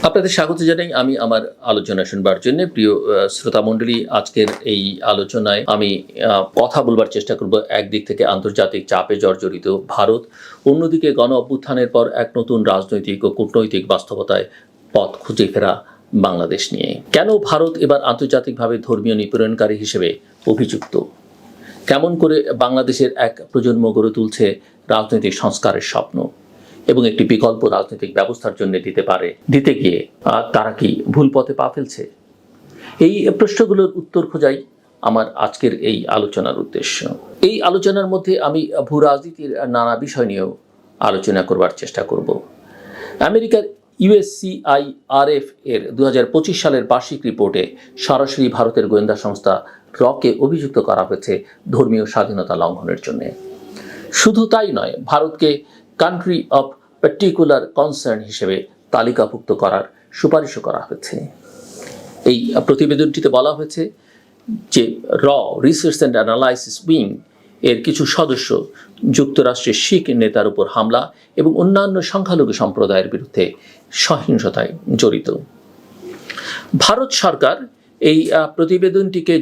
আপনাদের স্বাগত জানাই। আমি আমার আলোচনা শুনবার জন্য প্রিয় শ্রোতা মণ্ডলী, আজকের এই আলোচনায় আমি কথা বলবার চেষ্টা করব একদিক থেকে আন্তর্জাতিক চাপে জর্জরিত ভারত, অন্যদিকে গণ অভ্যুত্থানের পর এক নতুন রাজনৈতিক ও কূটনৈতিক বাস্তবতায় পথ খুঁজে ফেরা বাংলাদেশ নিয়ে। কেন ভারত এবার আন্তর্জাতিকভাবে ধর্মীয় নিপীড়নকারী হিসেবে অভিযুক্ত? কেমন করে বাংলাদেশের এক প্রজন্ম গড়ে তুলছে রাজনৈতিক সংস্কারের স্বপ্ন এবং একটি বিকল্প রাজনৈতিক ব্যবস্থার জন্য দিতে গিয়ে তারা কি ভুল পথে পা ফেলছে? এই প্রশ্নগুলোর উত্তর খোঁজাই আমার আজকের এই আলোচনার উদ্দেশ্য। এই আলোচনার মধ্যে আমি ভূ রাজনীতির নানা বিষয় নিয়েও আলোচনা করবার চেষ্টা করব। আমেরিকার USCIRF এর 2025 সালের বার্ষিক রিপোর্টে সরাসরি ভারতের গোয়েন্দা সংস্থা রকে অভিযুক্ত করা হয়েছে ধর্মীয় স্বাধীনতা লঙ্ঘনের জন্য। শুধু তাই নয়, ভারতকে কান্ট্রি অফ পার্টিকুলার কনসার্ন হিসেবে তালিকাভুক্ত করার সুপারিশও করা হয়েছে। এই প্রতিবেদনটিতে বলা হয়েছে যে রিসার্চ অ্যান্ড অ্যানালাইসিস উইং এর কিছু সদস্য যুক্তরাষ্ট্রের শিখ নেতার উপর হামলা এবং অন্যান্য সংখ্যালঘু সম্প্রদায়ের বিরুদ্ধে সহিংসতায় জড়িত। ভারত সরকার এই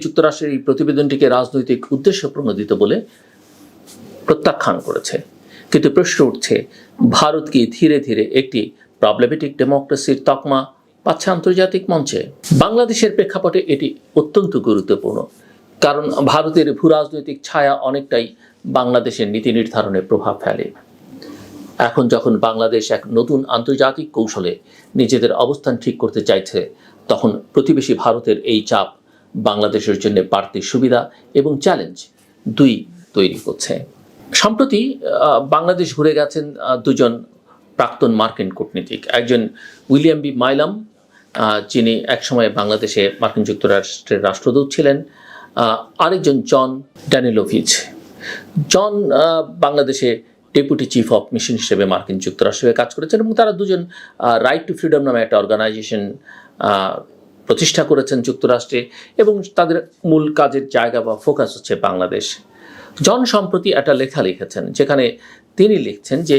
যুক্তরাষ্ট্রের এই প্রতিবেদনটিকে রাজনৈতিক উদ্দেশ্য প্রণোদিত বলে প্রত্যাখ্যান করেছে। কিন্তু প্রশ্ন উঠছে, ভারত কি ধীরে ধীরে একটি প্রবলেমেটিক ডেমোক্রেসির তকমা পাচ্ছে আন্তর্জাতিক মঞ্চে? বাংলাদেশের প্রেক্ষাপটে এটি অত্যন্ত গুরুত্বপূর্ণ, কারণ ভারতের ভূরাজনৈতিক ছায়া অনেকটাই বাংলাদেশের নীতি নির্ধারণে প্রভাব ফেলে। এখন যখন বাংলাদেশ এক নতুন আন্তর্জাতিক কৌশলে নিজেদের অবস্থান ঠিক করতে চাইছে, তখন প্রতিবেশী ভারতের এই চাপ বাংলাদেশের জন্য বাড়তি সুবিধা এবং চ্যালেঞ্জ দুই তৈরি করছে। সম্প্রতি বাংলাদেশ ঘুরে গেছেন দুজন প্রাক্তন মার্কিন কূটনীতিক। একজন উইলিয়াম বি মাইলাম, যিনি একসময় বাংলাদেশে মার্কিন যুক্তরাষ্ট্রের রাষ্ট্রদূত ছিলেন। আরেকজন জন ড্যানিলোভিচ। জন বাংলাদেশে ডেপুটি চিফ অফ মিশন হিসেবে মার্কিন যুক্তরাষ্ট্রে কাজ করেছেন এবং তারা দুজন রাইট টু ফ্রিডম নামে একটা অর্গানাইজেশন প্রতিষ্ঠা করেছেন যুক্তরাষ্ট্রে এবং তাদের মূল কাজের জায়গা বা ফোকাস হচ্ছে বাংলাদেশ। জন সম্প্রতি একটা লেখা লিখেছেন, যেখানে তিনি লিখছেন যে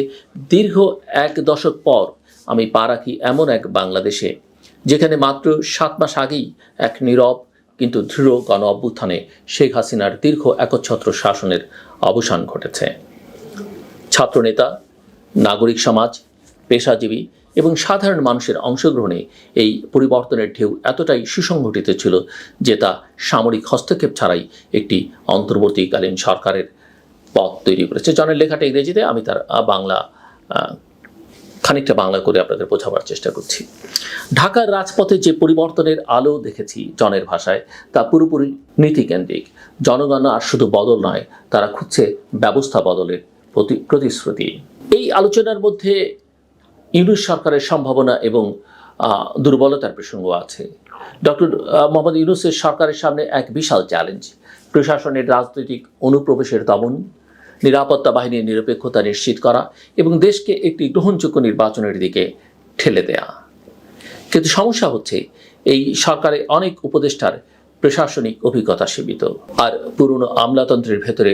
দীর্ঘ 1 দশক পর আমি পা রাখি এমন এক বাংলাদেশে যেখানে মাত্র 7 মাস আগেই এক নীরব কিন্তু দৃঢ় গণ অভ্যুত্থানে শেখ হাসিনার দীর্ঘ একচ্ছত্র শাসনের অবসান ঘটেছে। ছাত্রনেতা, নাগরিক সমাজ, পেশাজীবী এবং সাধারণ মানুষের অংশগ্রহণে এই পরিবর্তনের ঢেউ এতটাই সুসংগঠিত ছিল যে তা সামরিক হস্তক্ষেপ ছাড়াই একটি অন্তর্বর্তীকালীন সরকারের পথ তৈরি করেছে। জনের লেখাটা ইংরেজিতে, আমি তার খানিকটা বাংলা করে আপনাদের বোঝাবার চেষ্টা করছি। ঢাকার রাজপথে যে পরিবর্তনের আলো দেখেছি জনের ভাষায়, তা পুরোপুরি নীতিকেন্দ্রিক। জনগণ আর শুধু বদল নয়, তারা খুঁজছে ব্যবস্থা বদলের প্রতিশ্রুতি। এই আলোচনার মধ্যে ইউনূস সরকারের সম্ভাবনা এবং দুর্বলতার প্রসঙ্গ আছে। ডক্টর মোহাম্মদ ইউনূসের সরকারের সামনে এক বিশাল চ্যালেঞ্জ: প্রশাসনের রাজনৈতিক অনুপ্রবেশের দমন, নিরাপত্তা বাহিনীর নিরপেক্ষতা নিশ্চিত করা এবং দেশকে একটি গ্রহণযোগ্য নির্বাচনের দিকে ঠেলে দেয়া। কিন্তু সমস্যা হচ্ছে, এই সরকারে অনেক উপদেষ্টার প্রশাসনিক অভিজ্ঞতা সীমিত, আর পুরনো আমলাতন্ত্রের ভেতরে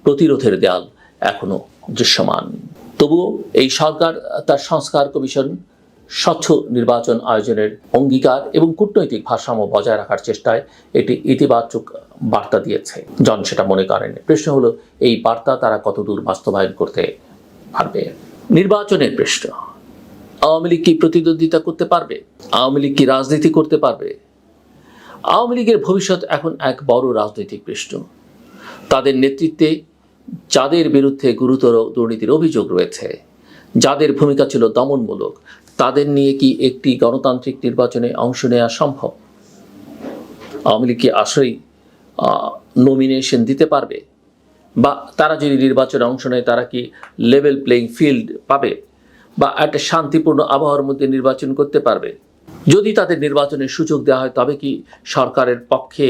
প্রতিরোধের দেয়াল এখনো দৃশ্যমান। তবুও এই সরকার তার সংস্কার কমিশন, স্বচ্ছ নির্বাচন আয়োজনের অঙ্গীকার এবং কূটনৈতিক ভারসাম্য বজায় রাখার চেষ্টায় একটি ইতিবাচক বার্তা দিয়েছে। জন সেটা মনে করেন। প্রশ্ন হলো, এই বার্তা তারা কতদূর বাস্তবায়ন করতে পারবে? নির্বাচনের প্রশ্ন: আওয়ামী লীগ কি প্রতিদ্বন্দ্বিতা করতে পারবে? আওয়ামী লীগ কি রাজনীতি করতে পারবে? আওয়ামী লীগের ভবিষ্যৎ এখন এক বড় রাজনৈতিক প্রশ্ন। তাদের নেতৃত্বে যাদের বিরুদ্ধে গুরুতর দুর্নীতির অভিযোগ রয়েছে, যাদের ভূমিকা ছিল দমনমূলক, তাদের নিয়ে কি একটি গণতান্ত্রিক নির্বাচনে অংশ নেওয়া সম্ভব? আওয়ামী লীগ কি আসলেই নমিনেশন দিতে পারবে? বা তারা যদি নির্বাচনে অংশ নেয়, তারা কি লেভেল প্লেইং ফিল্ড পাবে বা একটা শান্তিপূর্ণ আবহাওয়ার মধ্যে নির্বাচন করতে পারবে? যদি তাদের নির্বাচনের সুযোগ দেওয়া হয়, তবে কি সরকারের পক্ষে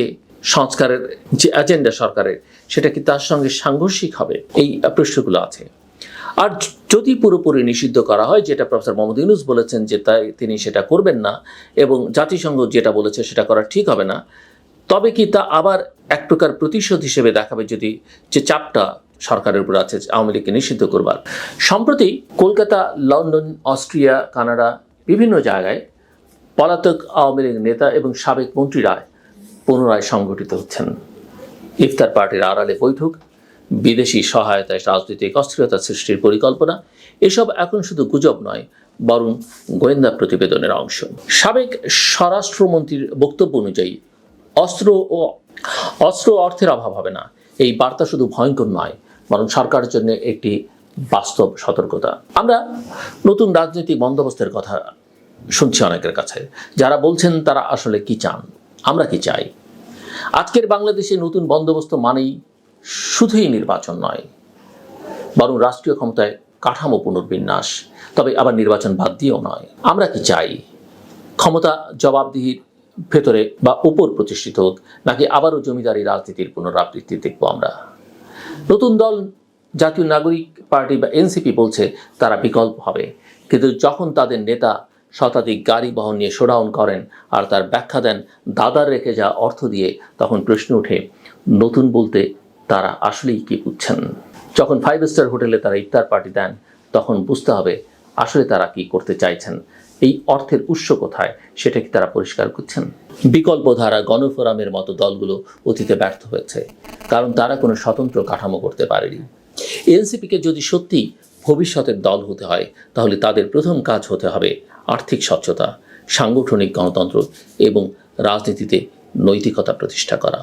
সংস্কারের যে এজেন্ডা সরকারের, সেটা কি তার সঙ্গে সাংঘর্ষিক হবে? এই প্রশ্নগুলো আছে। আর যদি পুরোপুরি নিষিদ্ধ করা হয়, যেটা প্রফেসর মোহাম্মদ ইউনূস বলেছেন যে তিনি সেটা করবেন না এবং জাতিসংঘ যেটা বলেছে সেটা করা ঠিক হবে না, তবে কি তা আবার এক প্রকার প্রতিশোধ হিসেবে দেখাবে যদি যে চাপটা সরকারের উপর আছে আওয়ামী লীগকে নিষিদ্ধ করবার? সম্প্রতি কলকাতা, লন্ডন, অস্ট্রিয়া, কানাডা বিভিন্ন জায়গায় পলাতক আওয়ামী লীগ নেতা এবং সাবেক মন্ত্রীরা পুনরায় সংগঠিত হচ্ছেন। ইফতার পার্টির আড়ালে বৈঠক, বিদেশি সহায়তায় রাজনৈতিক অস্থিরতা সৃষ্টির পরিকল্পনা, এসব এখন শুধু গুজব নয়, বরং গোয়েন্দা প্রতিবেদনের অংশ। সাবেক স্বরাষ্ট্রমন্ত্রীর বক্তব্য অনুযায়ী অস্ত্র অর্থের অভাব হবে না। এই বার্তা শুধু ভয়ঙ্কর নয়, বরং সরকারের জন্য একটি বাস্তব সতর্কতা। আমরা নতুন রাজনৈতিক বন্দোবস্তের কথা শুনছি অনেকের কাছে, যারা বলছেন তারা আসলে কি চান, আমরা কি চাই। আজকের বাংলাদেশে নতুন বন্দোবস্ত মানেই শুধুই নির্বাচন নয়, বরং রাষ্ট্রীয় ক্ষমতায় কাঠামো পুনর্বিন্যাস, তবে আবার নির্বাচন বাদ দিয়েও নয়। আমরা কি চাই? ক্ষমতা জবাবদিহির ভেতরে বা উপর প্রতিষ্ঠিত হোক, নাকি আবারও জমিদারি রাজনীতির পুনরাবৃত্তি দেখব আমরা? নতুন দল জাতীয় নাগরিক পার্টি বা এনসিপি বলছে তারা বিকল্প হবে, কিন্তু যখন তাদের নেতা শতাধিক গাড়ি বহন নিয়ে শোডাউন করেন আর তার ব্যাখ্যা দেন দাদার রেখে যাওয়া অর্থ দিয়ে, তখন প্রশ্ন ওঠে নতুন বলতে তারা আসলেই কি বুঝছেন? যখন 5 স্টার হোটেলে তারা ইফতার পার্টি দেন, তখন বুঝতে হবে আসলে তারা কি করতে চাইছেন। এই অর্থের উৎস কোথায়, সেটা কি তারা পরিষ্কার করছেন? বিকল্প ধারা গণফোরামের মতো দলগুলো অতীতে ব্যর্থ হয়েছে, কারণ তারা কোনো স্বতন্ত্র কাঠামো করতে পারেনি। এনসিপিকে যদি সত্যি ভবিষ্যতের দল হতে হয়, তাহলে তাদের প্রথম কাজ হতে হবে আর্থিক স্বচ্ছতা, সাংগঠনিক গণতন্ত্র এবং রাজনীতিতে নৈতিকতা প্রতিষ্ঠা করা।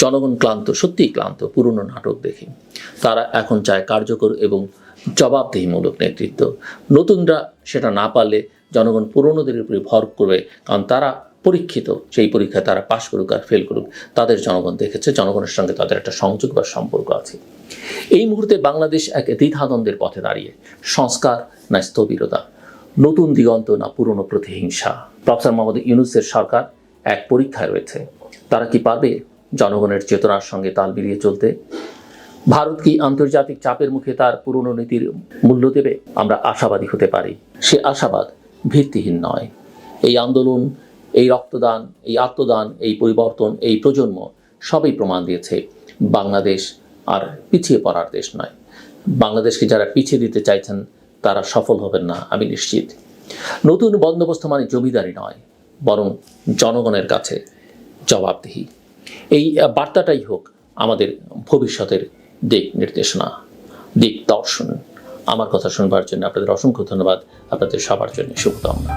জনগণ ক্লান্ত, সত্যিই ক্লান্ত পুরনো নাটক দেখে। তারা এখন চায় কার্যকর এবং জবাবদিহিমূলক নেতৃত্ব। নতুনরা সেটা না পারলে জনগণ পুরনোদের উপরে ভর করবে, কারণ তারা পরীক্ষিত। সেই পরীক্ষায় তারা পাশ করুক আর ফেল করুক, তাদের জনগণ দেখেছে, জনগণের সঙ্গে তাদের একটা সংযোগ বা সম্পর্ক আছে। এই মুহূর্তে বাংলাদেশ এক দ্বিধাদ্বন্দ্বের পথে দাঁড়িয়ে। সংস্কার না স্থবিরতা, নতুন দিগন্ত না পুরনো প্রতিহিংসা। প্রফেসর মোহাম্মদ ইউনূসের সরকার এক পরীক্ষায় রয়েছে। তারা কি পারবে জনগণের চেতনার সঙ্গে তাল মিলিয়ে চলতে? ভারত কি আন্তর্জাতিক চাপের মুখে তার পুরনো নীতির মূল্য দেবে? আমরা আশাবাদী হতে পারি। সে আশাবাদ ভিত্তিহীন নয়। এই আন্দোলন, এই রক্তদান, এই আত্মদান, এই পরিবর্তন, এই প্রজন্ম সবই প্রমাণ দিয়েছে বাংলাদেশ আর পিছিয়ে পড়ার দেশ নয়। বাংলাদেশকে যারা পিছিয়ে দিতে চাইছেন তারা সফল হবেন না, আমি নিশ্চিত। নতুন বন্দোবস্ত মানে জমিদারি নয়, বরং জনগণের কাছে জবাবদিহি। এই বার্তাটাই হোক আমাদের ভবিষ্যতের দিক নির্দেশনা, দিক দর্শন। আমার কথা শুনবার জন্য আপনাদের অসংখ্য ধন্যবাদ। আপনাদের সবার জন্য শুভকামনা।